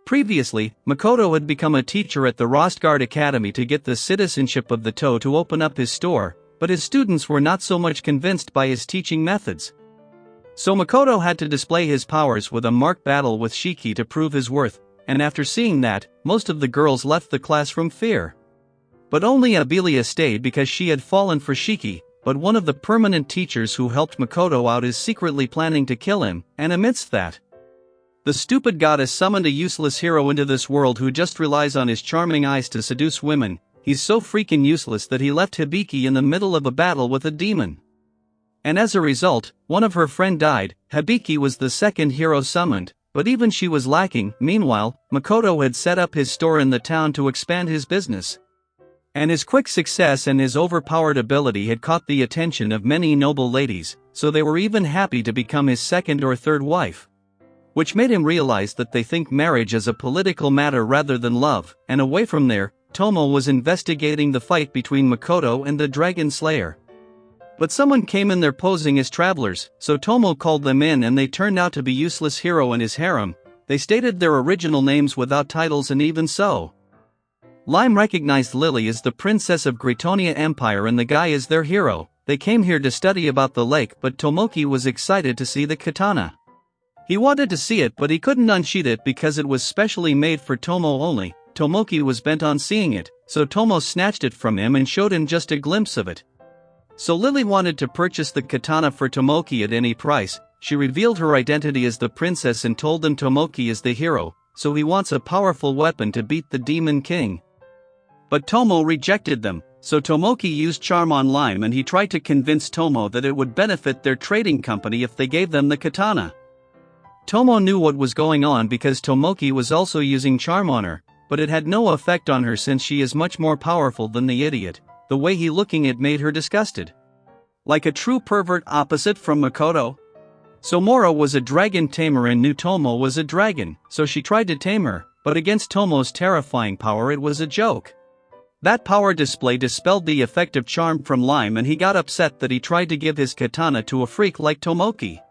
Previously, Makoto had become a teacher at the Rostguard Academy to get the citizenship of the Toe to open up his store, but his students were not so much convinced by his teaching methods. So Makoto had to display his powers with a marked battle with Shiki to prove his worth, and after seeing that, most of the girls left the class from fear. But only Abilia stayed because she had fallen for Shiki, but one of the permanent teachers who helped Makoto out is secretly planning to kill him, and amidst that, the stupid goddess summoned a useless hero into this world who just relies on his charming eyes to seduce women. He's so freaking useless that he left Hibiki in the middle of a battle with a demon. And as a result, one of her friend died. Hibiki was the second hero summoned, but even she was lacking. Meanwhile, Makoto had set up his store in the town to expand his business. And his quick success and his overpowered ability had caught the attention of many noble ladies, so they were even happy to become his second or third wife. Which made him realize that they think marriage is a political matter rather than love, and away from there, Tomo was investigating the fight between Makoto and the Dragon Slayer. But someone came in there posing as travelers, so Tomo called them in and they turned out to be useless hero and his harem. They stated their original names without titles, and even so, Lime recognized Lily as the princess of Gretonia Empire and the guy is their hero. They came here to study about the lake, but Tomoki was excited to see the katana. He wanted to see it, but he couldn't unsheath it because it was specially made for Tomo only. Tomoki was bent on seeing it, so Tomo snatched it from him and showed him just a glimpse of it. So Lily wanted to purchase the katana for Tomoki at any price. She revealed her identity as the princess and told them Tomoki is the hero, so he wants a powerful weapon to beat the Demon King. But Tomo rejected them, so Tomoki used charm on Lime and he tried to convince Tomo that it would benefit their trading company if they gave them the katana. Tomo knew what was going on because Tomoki was also using charm on her, but it had no effect on her since she is much more powerful than the idiot. The way he looking at made her disgusted. Like a true pervert opposite from Makoto. So Moro was a dragon tamer and knew Tomo was a dragon, so she tried to tame her, but against Tomo's terrifying power it was a joke. That power display dispelled the effect of charm from Lime and he got upset that he tried to give his katana to a freak like Tomoki.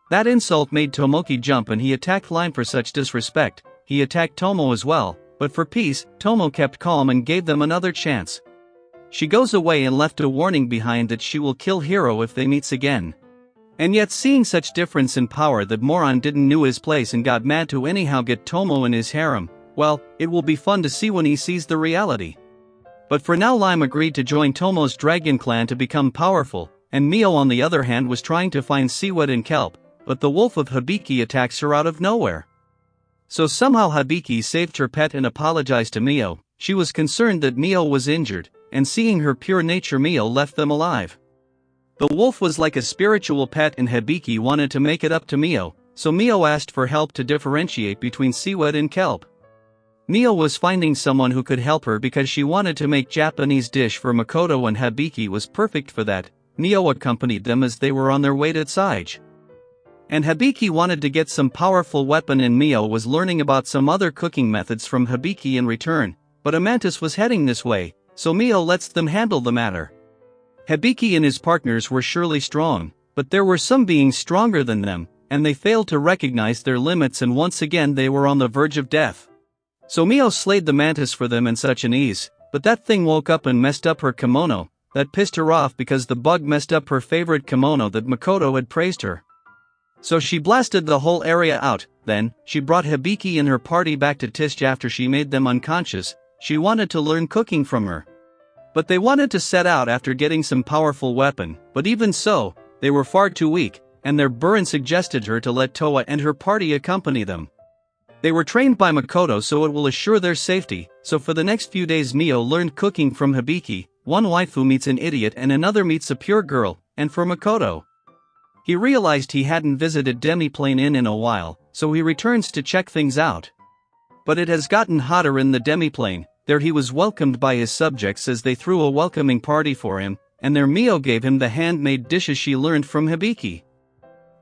That insult made Tomoki jump and he attacked Lime for such disrespect. He attacked Tomo as well, but for peace, Tomo kept calm and gave them another chance. She goes away and left a warning behind that she will kill Hiro if they meets again. And yet seeing such difference in power that Moron didn't knew his place and got mad to anyhow get Tomo in his harem, well, it will be fun to see when he sees the reality. But for now Lime agreed to join Tomo's dragon clan to become powerful, and Mio on the other hand was trying to find seaweed and kelp, but the wolf of Hibiki attacks her out of nowhere. So somehow Hibiki saved her pet and apologized to Mio. She was concerned that Mio was injured, and seeing her pure nature Mio left them alive. The wolf was like a spiritual pet and Hibiki wanted to make it up to Mio, so Mio asked for help to differentiate between seaweed and kelp. Mio was finding someone who could help her because she wanted to make Japanese dish for Makoto and Hibiki was perfect for that. Mio accompanied them as they were on their way to Tsige. And Hibiki wanted to get some powerful weapon and Mio was learning about some other cooking methods from Hibiki in return, but Amantis was heading this way, so Mio lets them handle the matter. Hibiki and his partners were surely strong, but there were some beings stronger than them, and they failed to recognize their limits and once again they were on the verge of death. So Mio slayed the mantis for them in such an ease, but that thing woke up and messed up her kimono. That pissed her off because the bug messed up her favorite kimono that Makoto had praised her. So she blasted the whole area out. Then, she brought Hibiki and her party back to Tsige after she made them unconscious. She wanted to learn cooking from her. But they wanted to set out after getting some powerful weapon, but even so, they were far too weak, and their Burin suggested her to let Toa and her party accompany them. They were trained by Makoto so it will assure their safety, so for the next few days Mio learned cooking from Hibiki. One waifu meets an idiot and another meets a pure girl, and for Makoto, he realized he hadn't visited Demiplane Inn in a while, so he returns to check things out. But it has gotten hotter in the Demiplane. There he was welcomed by his subjects as they threw a welcoming party for him, and there Mio gave him the handmade dishes she learned from Hibiki.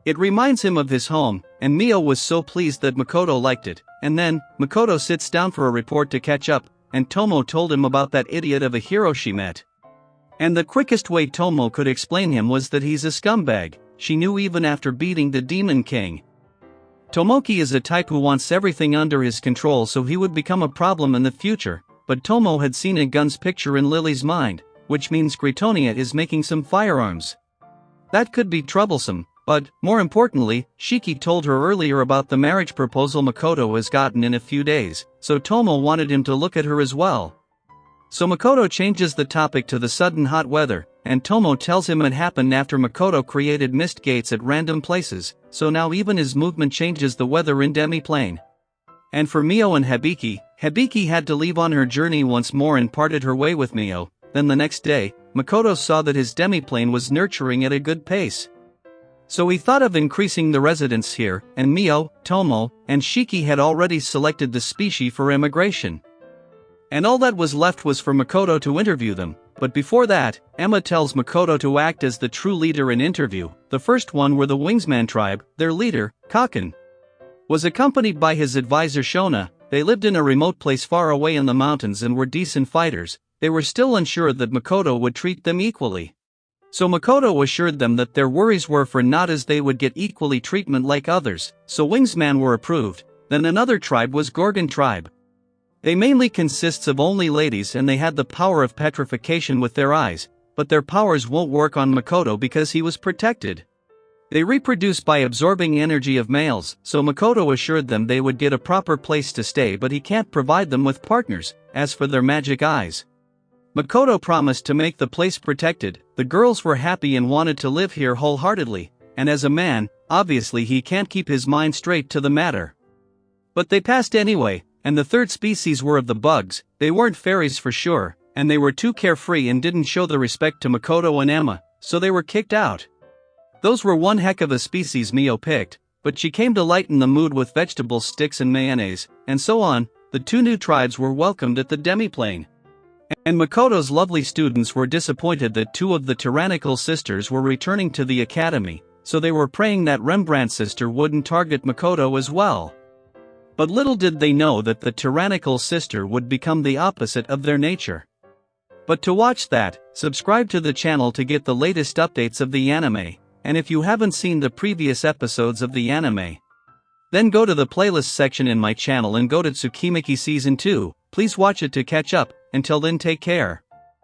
It reminds him of his home, and Mio was so pleased that Makoto liked it, and then, Makoto sits down for a report to catch up, and Tomo told him about that idiot of a hero she met. And the quickest way Tomo could explain him was that he's a scumbag. She knew even after beating the Demon King. Tomoki is a type who wants everything under his control, so he would become a problem in the future, but Tomo had seen a gun's picture in Lily's mind, which means Gretonia is making some firearms. That could be troublesome, but, more importantly, Shiki told her earlier about the marriage proposal Makoto has gotten in a few days, so Tomo wanted him to look at her as well. So Makoto changes the topic to the sudden hot weather, and Tomo tells him it happened after Makoto created mist gates at random places, so now even his movement changes the weather in demi-plane. And for Mio and Hibiki, Hibiki had to leave on her journey once more and parted her way with Mio. Then the next day, Makoto saw that his demi-plane was nurturing at a good pace. So he thought of increasing the residents here, and Mio, Tomo, and Shiki had already selected the species for immigration. And all that was left was for Makoto to interview them, but before that, Emma tells Makoto to act as the true leader in interview. The first one were the Wingsman tribe. Their leader, Kaken, was accompanied by his advisor Shona. They lived in a remote place far away in the mountains and were decent fighters. They were still unsure that Makoto would treat them equally. So Makoto assured them that their worries were for naught, as they would get equally treatment like others, so Wingsman were approved. Then another tribe was Gorgon tribe. They mainly consists of only ladies, and they had the power of petrification with their eyes, but their powers won't work on Makoto because he was protected. They reproduce by absorbing energy of males, so Makoto assured them they would get a proper place to stay, but he can't provide them with partners. As for their magic eyes, Makoto promised to make the place protected. The girls were happy and wanted to live here wholeheartedly, and as a man, obviously he can't keep his mind straight to the matter. But they passed anyway, and the third species were of the bugs. They weren't fairies for sure, and they were too carefree and didn't show the respect to Makoto and Emma, so they were kicked out. Those were one heck of a species Mio picked, but she came to lighten the mood with vegetable sticks and mayonnaise, and so on. The two new tribes were welcomed at the demi-plane. And Makoto's lovely students were disappointed that two of the tyrannical sisters were returning to the academy, so they were praying that Rembrandt's sister wouldn't target Makoto as well. But little did they know that the tyrannical sister would become the opposite of their nature. But to watch that, subscribe to the channel to get the latest updates of the anime, and if you haven't seen the previous episodes of the anime, then go to the playlist section in my channel and go to Tsukimiki Season 2, please watch it to catch up. Until then, take care.